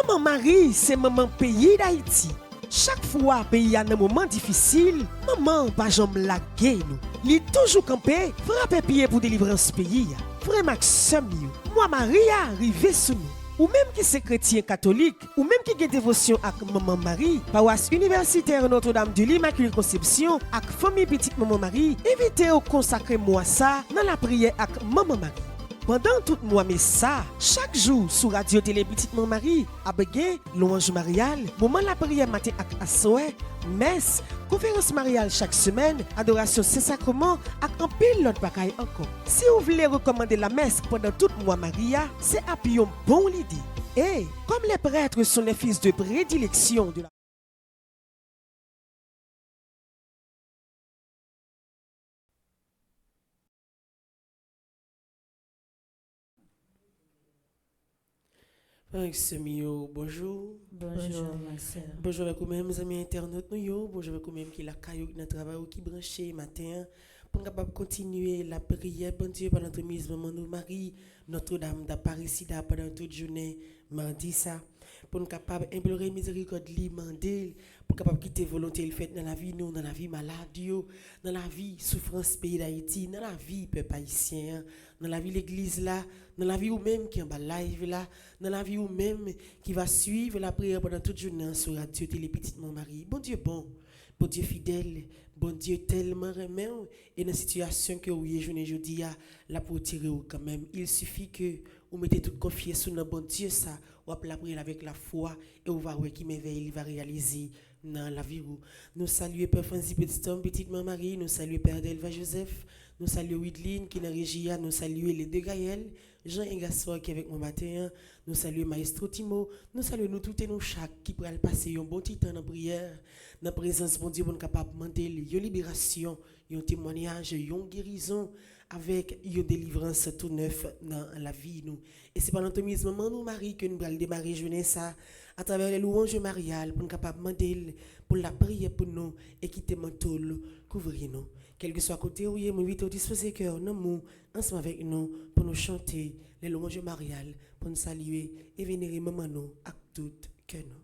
Maman Marie, c'est maman pays d'Haïti. Chaque fois pays a un moment difficile, maman pas jamais laguer nous. Li toujours campé, frapper pied pour délivrance pays. Frère Maxime, moi Maria arrivé sous nous. Ou même qui c'est chrétien catholique, ou même qui a dévotion avec Maman Marie, paroisse universitaire Notre-Dame de l'Immaculée Conception, avec famille petite Maman Marie, invitez au consacrer moi ça dans la prière avec Maman Marie. Pendant tout mois mais ça, chaque jour sur Radio Télé Petite Maman Marie, à Bégué, louange mariale, moment la prière matin avec Assoé, messe, conférence mariale chaque semaine, adoration Saint-Sacrement, avec un pile l'autre bagaille encore. Si vous voulez recommander la messe pendant tout mois Maria, c'est à une bonne idée. Et comme les prêtres sont les fils de prédilection de la bonjour. Bonjour, ma soeur. Bonjour avec vous-même, mes amis internautes. Bonjour avec vous-même qui la caillou dans le travail ou qui branché matin pour capable continuer la prière. Bon Dieu, pendant notre mise, maman nous Marie, Notre-Dame d'Apparecida pendant toute journée, mardi ça. Pour nous capable implorer miséricorde, demander pour capable quitter volonté le fait dans la vie nous, dans la vie maladie, dans la vie souffrance pays d'Haïti, dans la vie peuple haïtien, dans la vie l'église là, dans la vie ou même qui en bas live là, dans la vie ou même qui va suivre la prière pendant toute journée sur Radio Télé Petite Maman Marie. Bon Dieu bon Dieu fidèle, bon Dieu tellement remet et dans la situation que vous journée aujourd'hui la pour tirer quand même. Il suffit que vous mettez toute confiance sur notre bon Dieu ça, ou la prière avec la foi et vous va voir qui m'éveille, il va réaliser dans la vie. Nous saluons Père Francis Petit Homme, Petite Maman Marie, nous saluons Père Delva Joseph, nous saluons Widline qui est dans la régie, nous saluons les deux Gaël, Jean Engassoir qui est avec moi matin, nous saluons Maestro Timo, nous saluons nous toutes et nous chaque qui pourrait passer un bon petit temps dans la prière, dans la présence de Dieu pour nous capable de demander une libération, un témoignage, une guérison avec une délivrance tout neuf dans la vie nous. Et c'est pendant ce moment nous Marie que nous allons démarrer jeunesse ça à travers les louanges mariales pour nous capable demander pour la prière pour nous et quitter manteau couvrir nous. Quel que soit côté où il est, nous invitons disposer cœur nous ensemble avec nous pour nous chanter les louanges mariales, pour nous saluer et vénérer maman nous à tout cœur nous.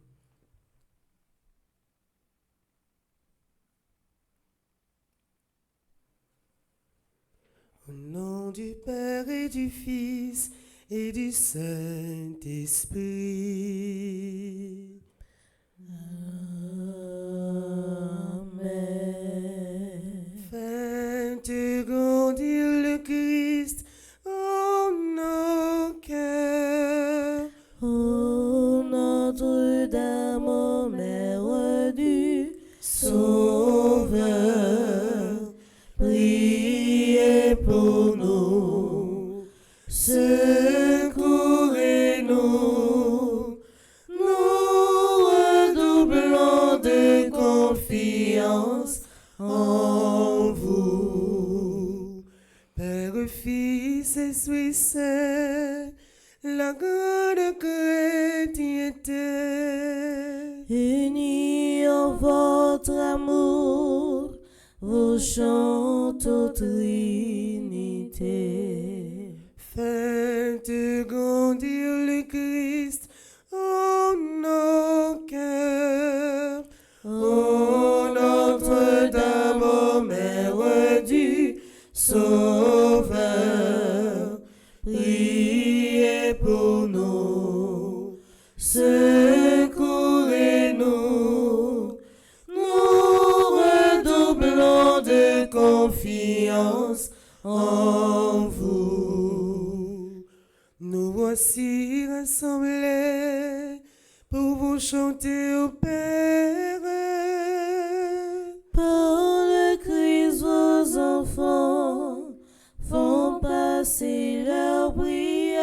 Au nom du Père et du Fils et du Saint-Esprit. Amen. Faites grandir le Christ en nos cœurs. Ô Notre-Dame, ô Mère du Sauveur, priez pour nous, secourez-nous, nous redoublons de confiance en vous. Père, Fils et Esprit Saint, la grande chrétienté, unis en votre amour, vous chantez aux Trinité. faites grandir le Christ en nos cœurs. Ô Notre-Dame, ô Mère du Sauveur, priez pour nous, secourez-nous, nous redoublons de confiance en vous. Nous voici rassemblés pour vous chanter au Père. Par le Christ, vos enfants font passer leur prière.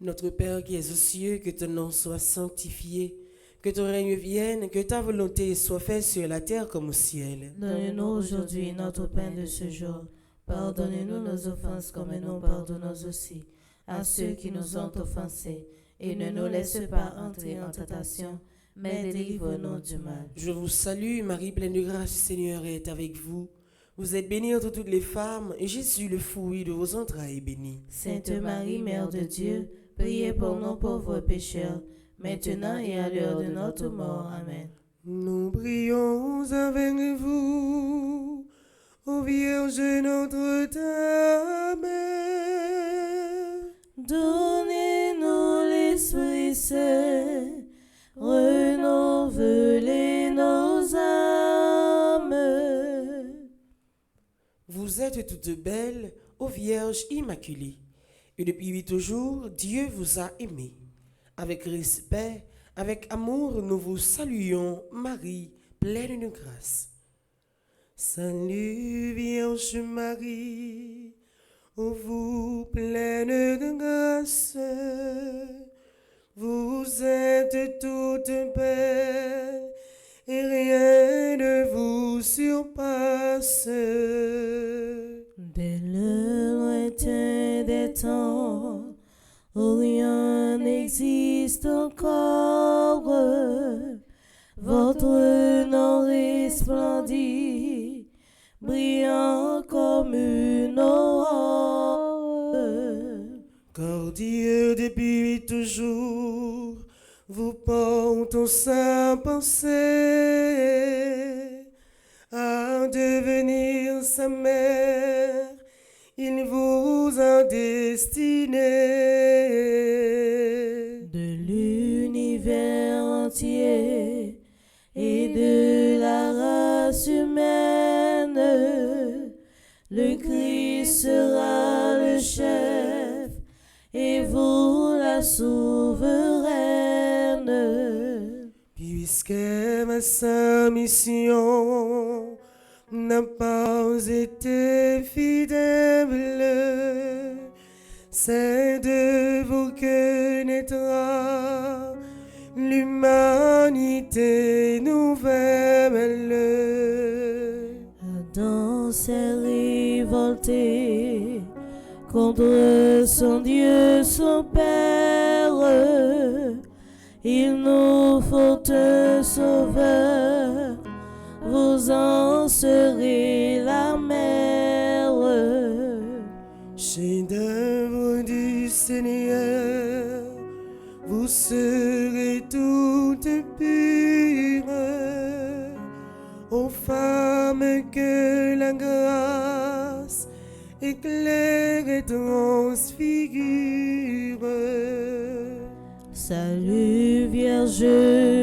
Notre Père qui es aux cieux, que ton nom soit sanctifié, que ton règne vienne, que ta volonté soit faite sur la terre comme au ciel. Donne-nous aujourd'hui notre pain de ce jour. Pardonnez-nous nos offenses comme nous pardonnons aussi à ceux qui nous ont offensés. Et ne nous laisse pas entrer en tentation, mais délivre-nous du mal. Je vous salue, Marie, pleine de grâce, le Seigneur est avec vous. Vous êtes bénie entre toutes les femmes, et Jésus, le fruit de vos entrailles, est béni. Sainte Marie, Mère de Dieu, Priez pour nous pauvres pécheurs, maintenant et à l'heure de notre mort. Amen. Nous prions avec vous, ô Vierge Notre-Dame. Donnez-nous l'Esprit Saint, renouvelez nos âmes. Vous êtes toutes belles, ô Vierge Immaculée, et depuis 8 jours, Dieu vous a aimé. Avec respect, avec amour, nous vous saluons, Marie, pleine de grâce. Salut Vierge Marie, ô vous pleine de grâce, vous êtes toute belle et rien ne vous surpasse. Dès le lointain des temps, où rien n'existe encore, votre nom resplendit, brillant comme une aurore. Car Dieu depuis toujours vous porte en sa pensée, à devenir sa mère, il vous a destiné. De l'univers entier et de la race humaine, le Christ sera le chef et vous la souveraine. Puisque ma sa mission n'a pas été fidèle, c'est de vous que naîtra l'humanité nouvelle. Adam s'est révolté contre son Dieu, son Père. Il nous faut un sauveur, vous en serez la mère. Chef-d'œuvre du Seigneur, vous serez toutes pures, aux femmes que la grâce éclaire et transfigure. Salut Vierge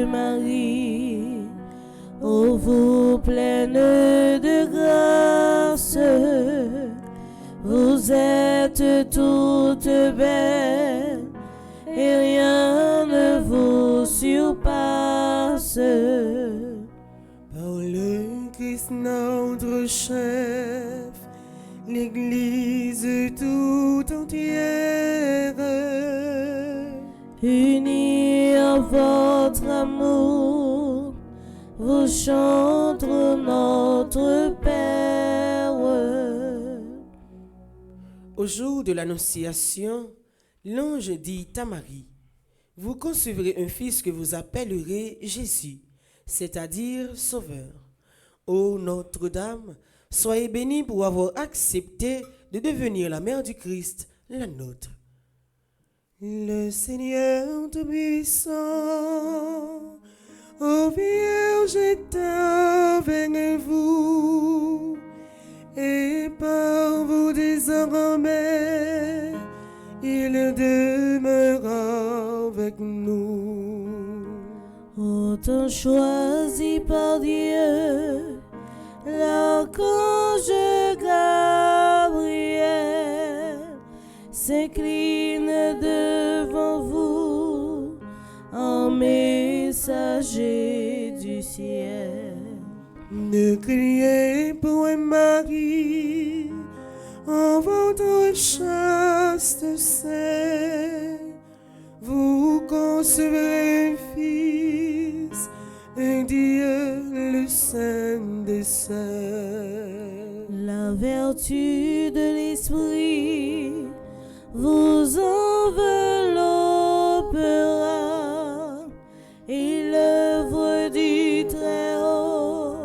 Marie, ô vous pleine de grâce, vous êtes toute belle et rien ne vous surpasse. Par le Christ notre chef, l'Église tout entière, unis en votre amour, vous chante notre Père. Au jour de l'Annonciation, l'ange dit à Marie, vous concevrez un fils que vous appellerez Jésus, c'est-à-dire Sauveur. Ô Notre-Dame, soyez bénie pour avoir accepté de devenir la mère du Christ, la nôtre. Le Seigneur Tout-Puissant, ô Vierge est avec vous, et par vous désormais, il demeure avec nous. Autant choisi par Dieu, l'archange Gabriel s'incline devant vous en messager du ciel. Ne criez point Marie, en votre chaste sein, vous concevrez un fils, un Dieu, le Saint des Saints. La vertu de l'Esprit vous enveloppera et l'œuvre du Très-Haut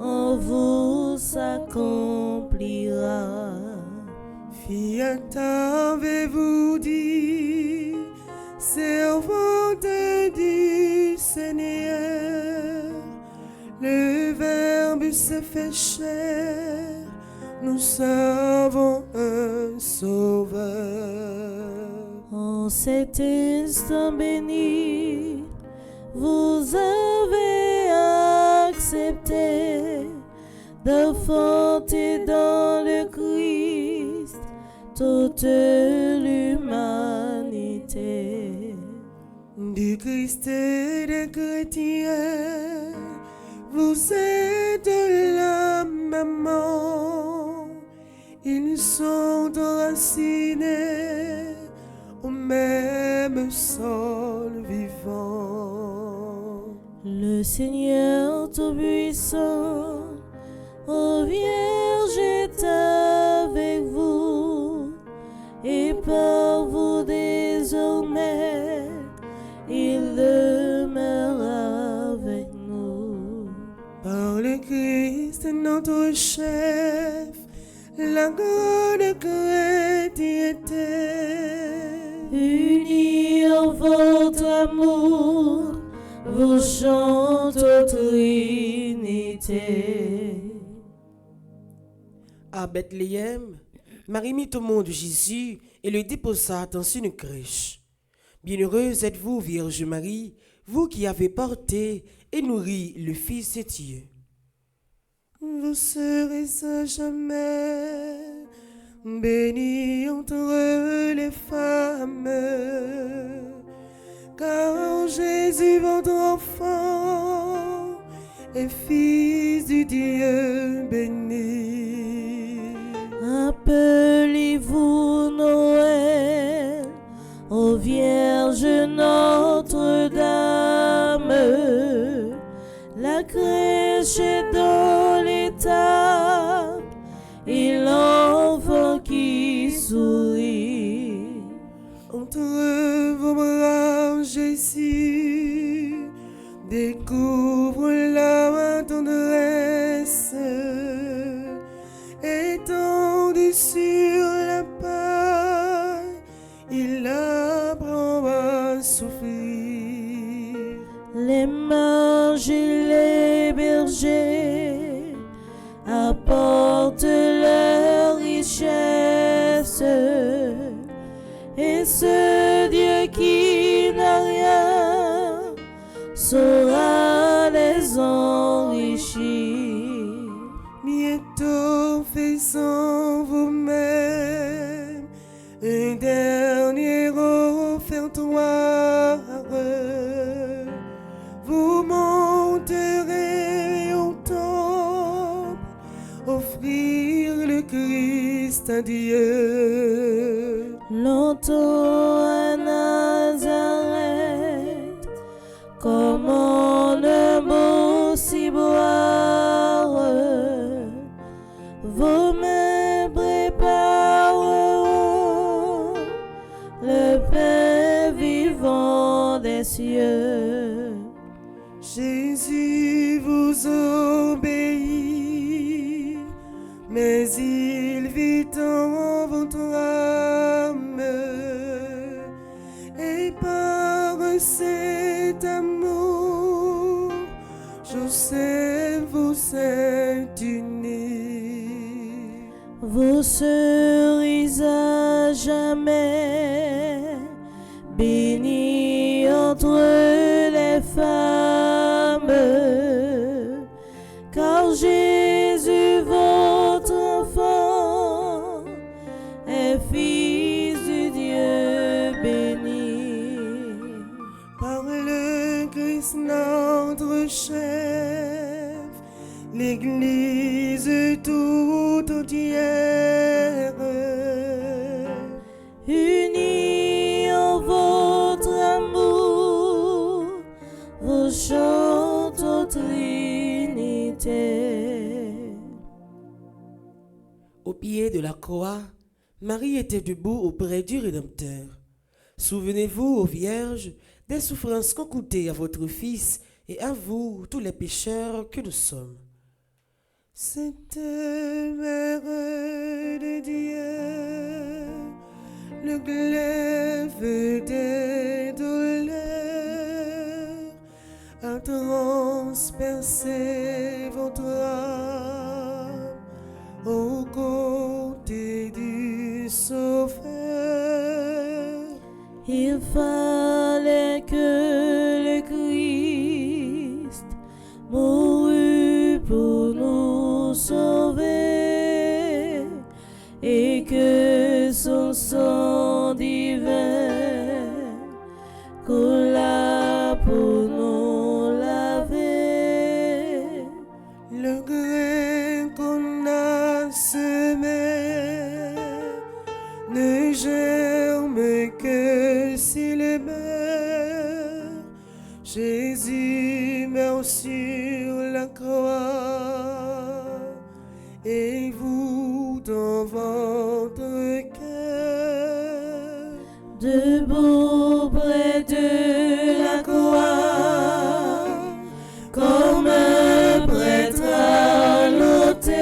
en vous s'accomplira. Fiat avez-vous dit, servante du Seigneur, le Verbe s'est fait chair, nous savons un Sauveur. En cet instant béni, vous avez accepté d'enfanter dans le Christ toute l'humanité. Du Christ et des chrétiens, vous êtes la maman. Ils sont enracinés au même sol vivant. Le Seigneur Tout-Puissant, ô Vierge, est avec vous, et par vous désormais, il demeure avec nous. Par le Christ, notre chef, la grande chrétienté, Unis en votre amour, vous chantez Trinité. à Bethléem, Marie mit au monde Jésus et le déposa dans une crèche. Bienheureuse êtes-vous, Vierge Marie, vous qui avez porté et nourri le Fils de Dieu. Vous serez à jamais bénie entre les femmes, car Jésus, votre enfant, est Fils du Dieu béni. Appelez-vous Noël, ô Vierge Notre-Dame, la crèche est dans l'étable, et l'enfant qui sourit. Entre vos bras, Jésus découvre la tendresse, étendue sur la paille, il apprend à souffrir. Les mages et les bergers apportent leur richesse, et ce Dieu qui n'a rien saura les enrichir. Bientôt faisant vous-même un dernier offertoire, vous monterez au temple, offrir le Christ à Dieu. Longtemps à Nazareth, comment ne beau si boire, vos mains prépareront le pain vivant des cieux. Jésus vous obéit, mais il vit en votre âme, et par cet amour, Joseph vous êtes unis. Vous serez à jamais bénis entre les femmes, car Jésus, votre enfant, est Fils du Dieu béni. Par le Christ notre chef, l'Église tout entière, Unis en votre amour, vous chantez Trinité. Au pied de la croix, Marie était debout auprès du Rédempteur. Souvenez-vous, ô Vierge, des souffrances qu'ont coûtées à votre Fils et à vous, tous les pécheurs que nous sommes. Sainte Mère de Dieu, le glaive des Sauveur. Il fallait que le Christ mourût pour nous sauver et que son sang divin coula pour nous laver. Le grain qu'on a semé ne germe que s'il est meurt. Jésus meurt sur la croix et vous dans votre cœur. Debout près de la croix, comme un prêtre à l'autel,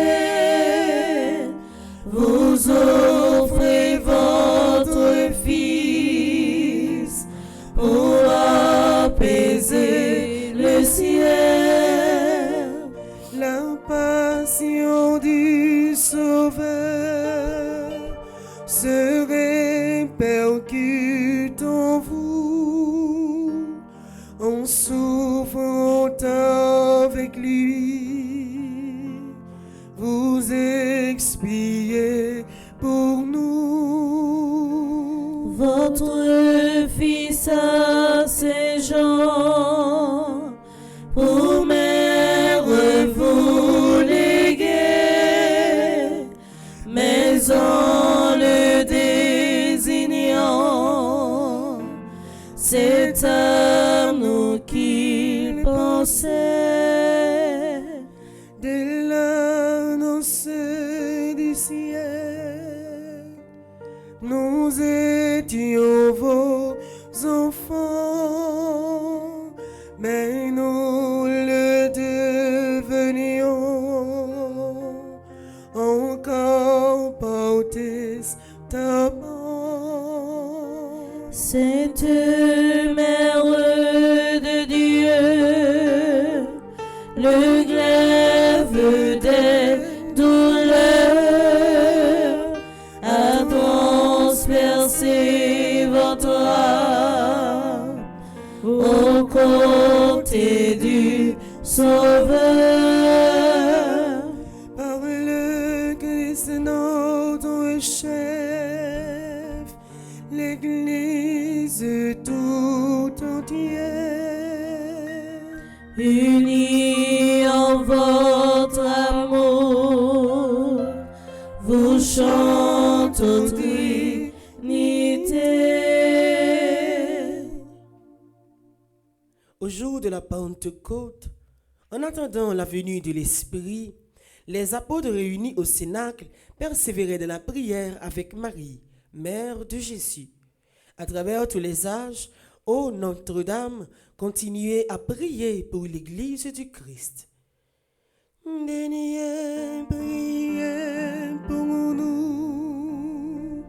vous offrez votre Fils pour apaiser le ciel. La passion du Sauveur se répercute en vous, en souffrant avec lui, vous expiez pour nous. Votre Fils à ses gens, pour mère vous léguez, mais en le désignant, c'est à nous qu'il pensait. Dès l'annonce du ciel, nous étions vos enfants, mais nous le devenions encore par testament. Sainte Mère de Dieu, le glaive des douleurs a transpercé votre âme au côté du Sauveur. Par le Christ notre chef, l'Église tout entière, Unis en votre amour, vous chantez aux Trinité. Au jour de la Pentecôte, en attendant la venue de l'Esprit, les apôtres réunis au Cénacle persévéraient dans la prière avec Marie, mère de Jésus. À travers tous les âges, ô Notre-Dame, continuez à prier pour l'Église du Christ. Daignez prier pour nous,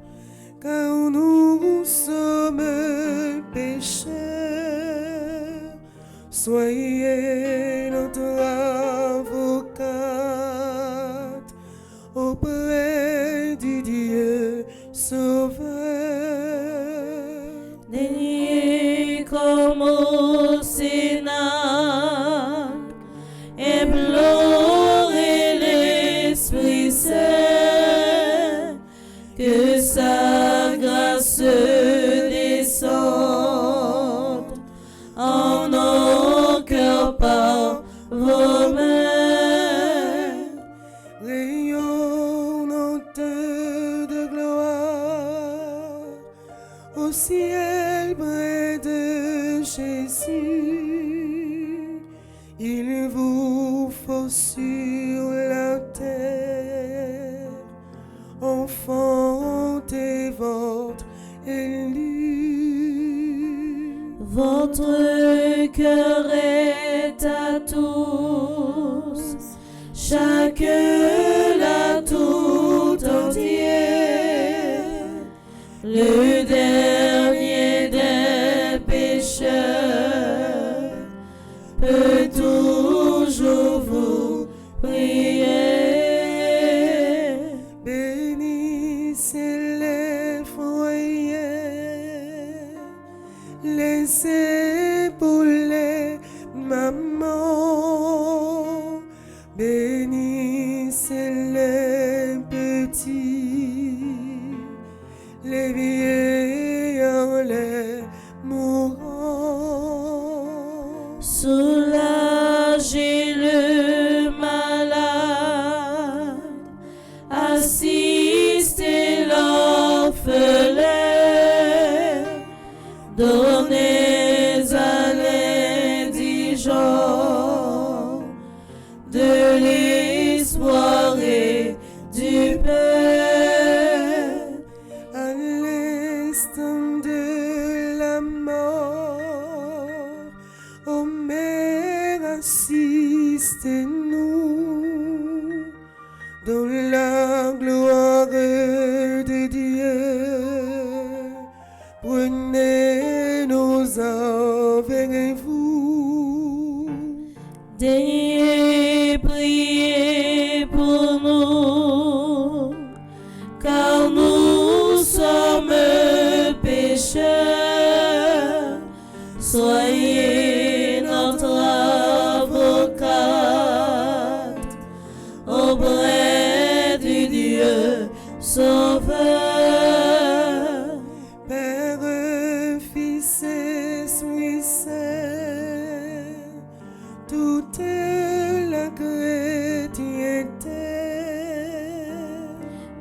car nous sommes pécheurs. Soyez notre avocate auprès du Dieu Sauveur. Daignez comme au Cénacle implorer l'Esprit Saint, que sa grâce descende en nos cœurs par vos mains. Rayonnante de gloire au ciel près de Jésus, il vous faut sur la terre enfanter votre élu. Votre cœur est à tous, chacun l'a tout entier. Le dernier des pécheurs peut toujours vous prier. Bénissez petits, les vieillards, les mourants. Soulagez le malade, assistez l'orphelin, donnez à l'indigent de l'espoir et du pain. À l'instant de la mort, ô Mère, assistez-nous dans la gloire de Dieu. Prenez nos âmes vers vous. Daignez prier pour nous, car nous sommes pécheurs. Soyez notre avocate auprès du Dieu Sauveur. Père, Fils et Esprit Saint, toute la chrétienté,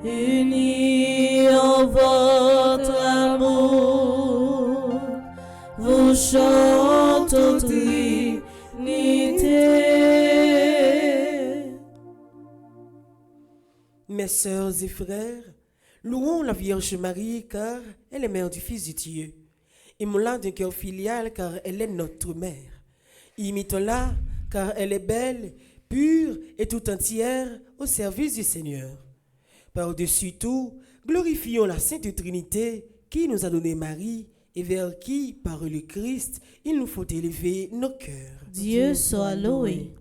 Unis en votre amour, vous chantons Trinité. mes sœurs et frères, louons la Vierge Marie car elle est mère du Fils de Dieu. Aimons-la d'un cœur filial car elle est notre mère. Imitons-la car elle est belle, pure et tout entière au service du Seigneur. Par-dessus tout, glorifions la Sainte Trinité qui nous a donné Marie et vers qui, par le Christ, il nous faut élever nos cœurs. Dieu soit loué.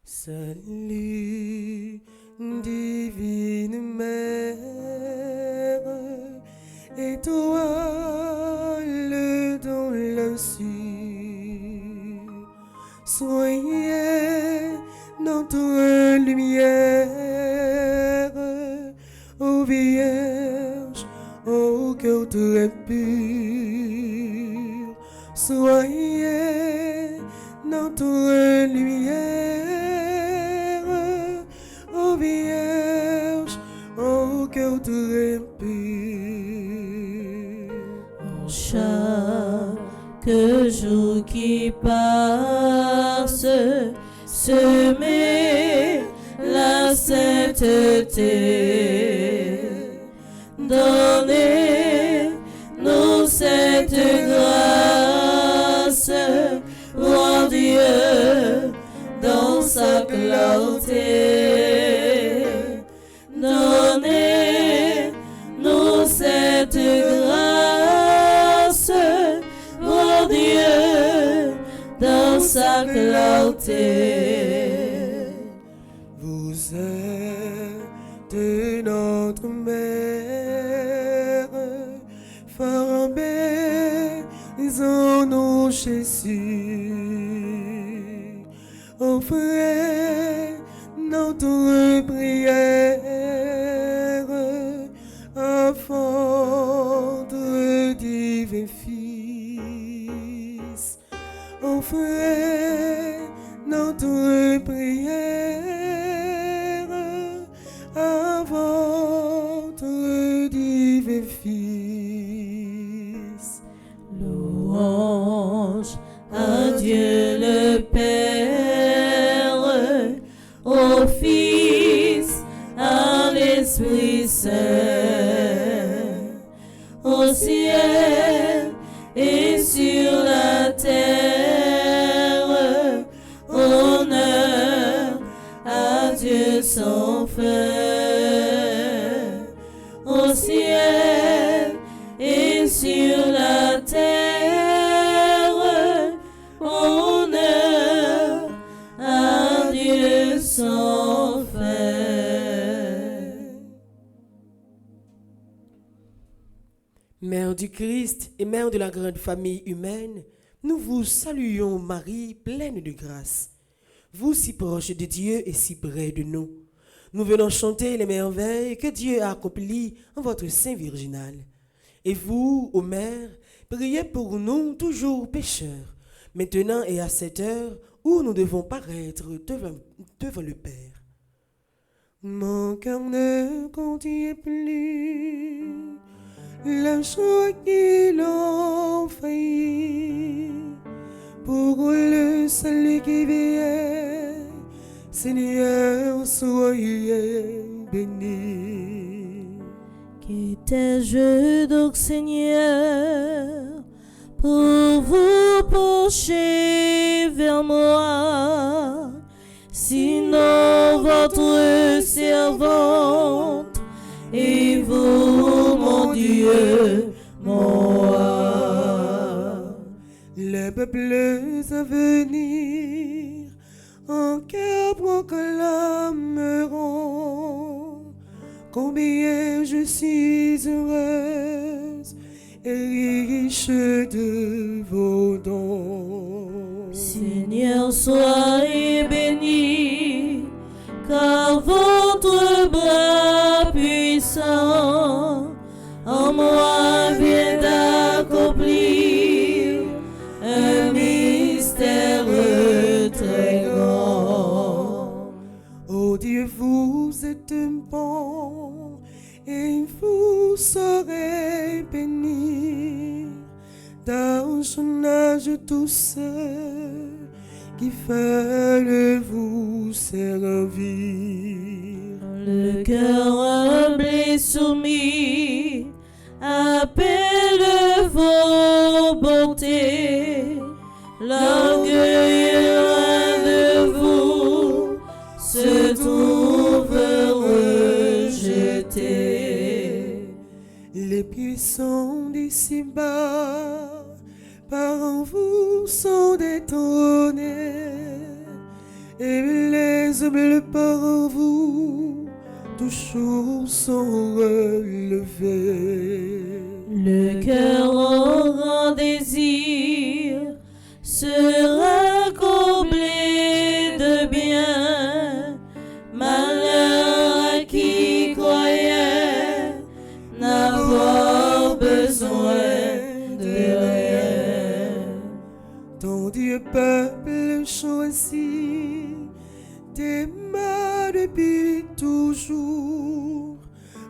Salut, divine Mère, étoile dans l'insu, soyez notre lumière, ô Vierge, ô cœur très pur, soyez notre lumière, ô Vierge, ô cœur très pur. Chaque jour qui passe, semer la sainteté. Donnez-nous cette grâce, roi Dieu, dans sa clarté. Donnez-nous cette grâce, roi Dieu, dans sa clarté. Vous êtes notre mère, faisons-nous Jésus, offrez notre prière à votre divin Fils, offrez notre prière à votre divin Fils. Louange à Dieu le Père, au Fils, à l'Esprit Saint, au ciel et sur la terre, honneur à Dieu sans fin, au ciel et sur la terre, honneur à Dieu sans fin. Mère du Christ et mère de la grande famille humaine, nous vous saluons Marie, pleine de grâce. Vous si proche de Dieu et si près de nous. Nous venons chanter les merveilles que Dieu a accomplies en votre Saint Virginal. Et vous, ô Mère, priez pour nous toujours pécheurs, maintenant et à cette heure où nous devons paraître devant le Père. Mon cœur ne contient plus la joie qu'il envahit pour le salut qui vient. Seigneur, soyez béni. Qu'étais-je donc, Seigneur, pour vous pencher vers moi, sinon votre servante, et vous, mon Dieu, mon roi. Les peuples à venir en cœur proclameront combien je suis heureuse et riche de vos dons. Seigneur, soyez béni, car votre bras puissant en moi vient d'accomplir un mystère très grand. Ô Dieu, vous êtes bon et vous saurez bénir dans son âge tous ceux qui veulent vous servir. Le cœur humble et soumis appelle vos bontés. L'orgueil loin de vous se trouve rejeté. Les puissants d'ici-bas par vous sont détrônés et les humbles par vous toujours sont relevés. Le cœur au grand désir sera comblé de bien. Malheur à qui croyait n'avoir besoin de rien. Ton Dieu peuple choisi t'aima depuis toujours,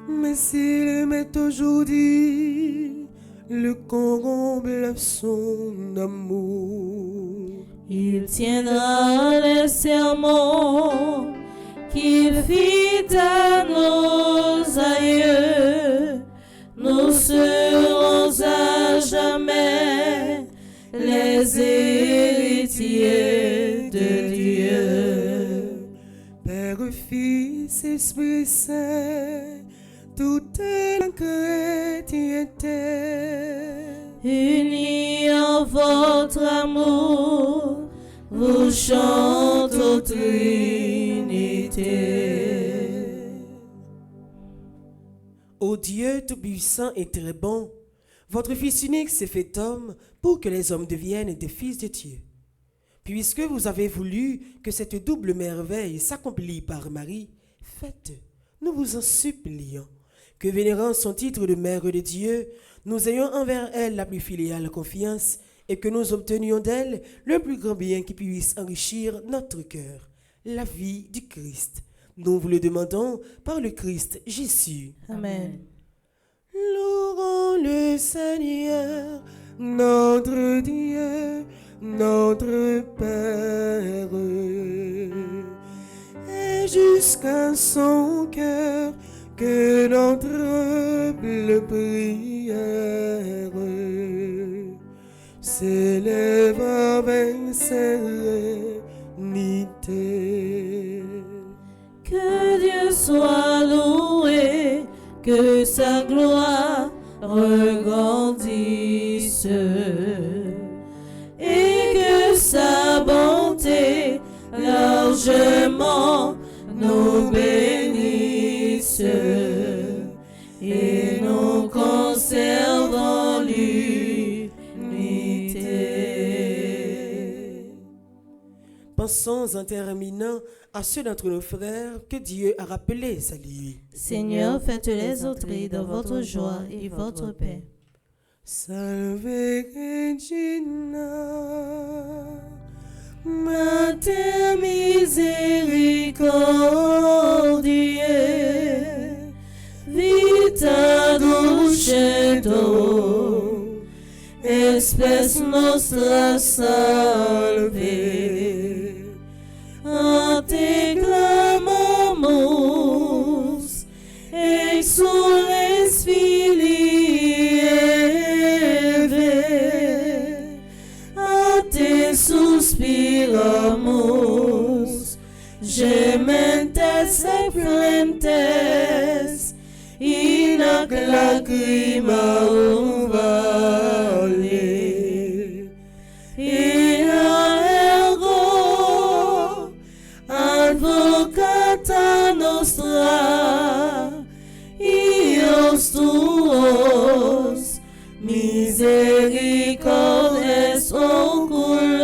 mais s'il m'est aujourd'hui, le comble son amour. Il tiendra les serments qu'il fit à nos aïeux. Nous serons à jamais les héritiers de Dieu. Père, Fils, Esprit Saint, toute la chrétienté, Unis en votre amour, vous chantez aux Trinité. Ô Dieu tout-puissant et très bon, votre Fils unique s'est fait homme pour que les hommes deviennent des fils de Dieu. Puisque vous avez voulu que cette double merveille s'accomplisse par Marie, faites, nous vous en supplions, que vénérant son titre de Mère de Dieu, nous ayons envers elle la plus filiale confiance et que nous obtenions d'elle le plus grand bien qui puisse enrichir notre cœur, la vie du Christ. Nous vous le demandons par le Christ Jésus. Amen. Louons le Seigneur, notre Dieu, notre Père, et jusqu'à son cœur que notre humble prière s'élève avec sérénité. Que Dieu soit loué, que sa gloire regrandisse et que sa bonté largement nous bénisse et nous conserve en l'unité. Pensons en terminant à ceux d'entre nos frères que Dieu a rappelés, salués. Seigneur, faites-les entrer dans votre joie et votre paix. Salve Regina, Mater misericordiae, vita dulcedo, espes nostra salve. A te clamamus, exules filii Eve, a te suspiramus, gementes et plentes, in ac lacrimarum vale. Advocata nostra, ios tuos, misericordes oculos,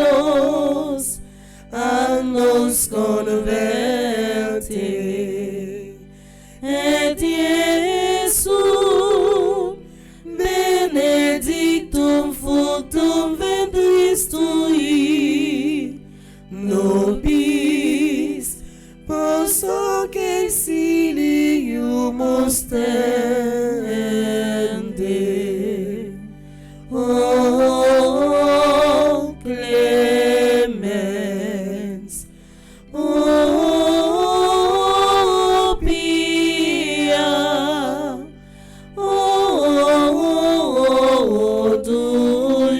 a nos converte. Et Iesu, benedictum fructum ventris tui, nobis post que exilium tende. O clemens, o pia, o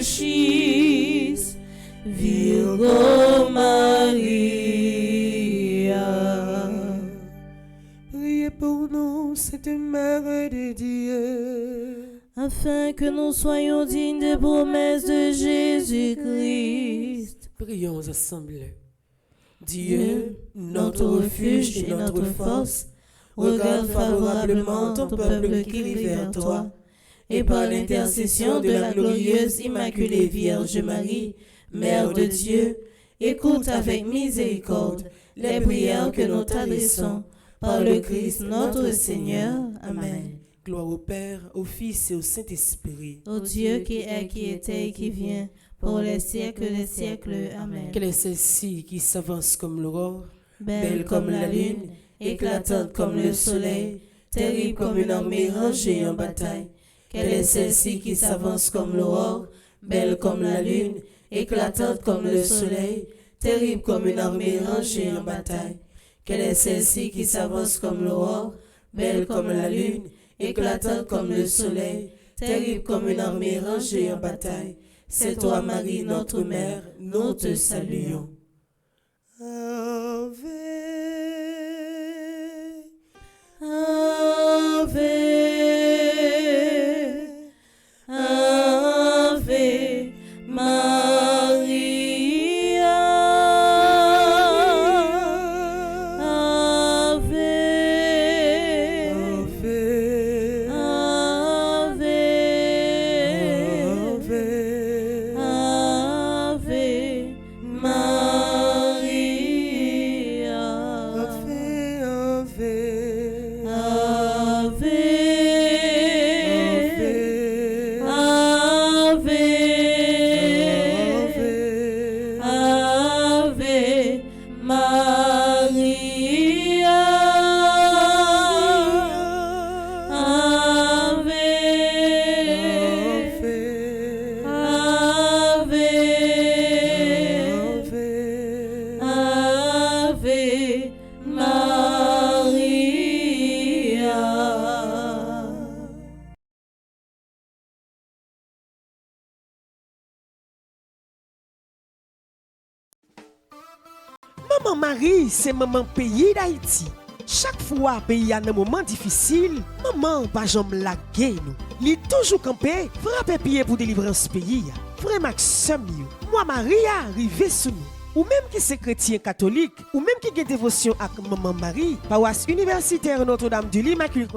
dulcis Virgo Maria. Priez pour nous, cette Mère de Dieu, Afin que nous soyons dignes des promesses de Jésus-Christ. prions ensemble. Dieu, notre refuge et notre force, regarde favorablement ton peuple qui rit vers toi, et par l'intercession de la glorieuse Immaculée Vierge Marie, Mère de Dieu, écoute avec miséricorde les prières que nous t'adressons par le Christ notre Seigneur. Amen. Gloire au Père, au Fils et au Saint-Esprit. Ô Dieu qui est, qui était et qui vient, pour les siècles des siècles. Amen. Quelle est celle-ci qui s'avance comme l'aurore, Belle comme la lune, éclatante comme le soleil, terrible comme une armée rangée en bataille. Quelle est celle-ci qui s'avance comme l'aurore, belle comme la lune, éclatante comme le soleil, terrible comme une armée rangée en bataille. Quelle est celle-ci qui s'avance comme l'aurore, belle comme la lune, éclatante comme le soleil, terrible comme une armée rangée en bataille. C'est toi, Marie, notre Mère, nous te saluons. Ave, Ave, Ave Maria, Ave, Ave, Ave, Ave Maria, Maman Marie, c'est maman pays d'Haïti. Chaque fois pays a un moment difficile, maman pas jamais laguer nous. Li toujours campé, frapper pied pour délivrance pays. Frère Maxime, moi Maria arrivé sous nous. Ou même qui c'est chrétien catholique, ou même qui a dévotion avec maman Marie, paroisse universitaire Notre-Dame de l'Immaculée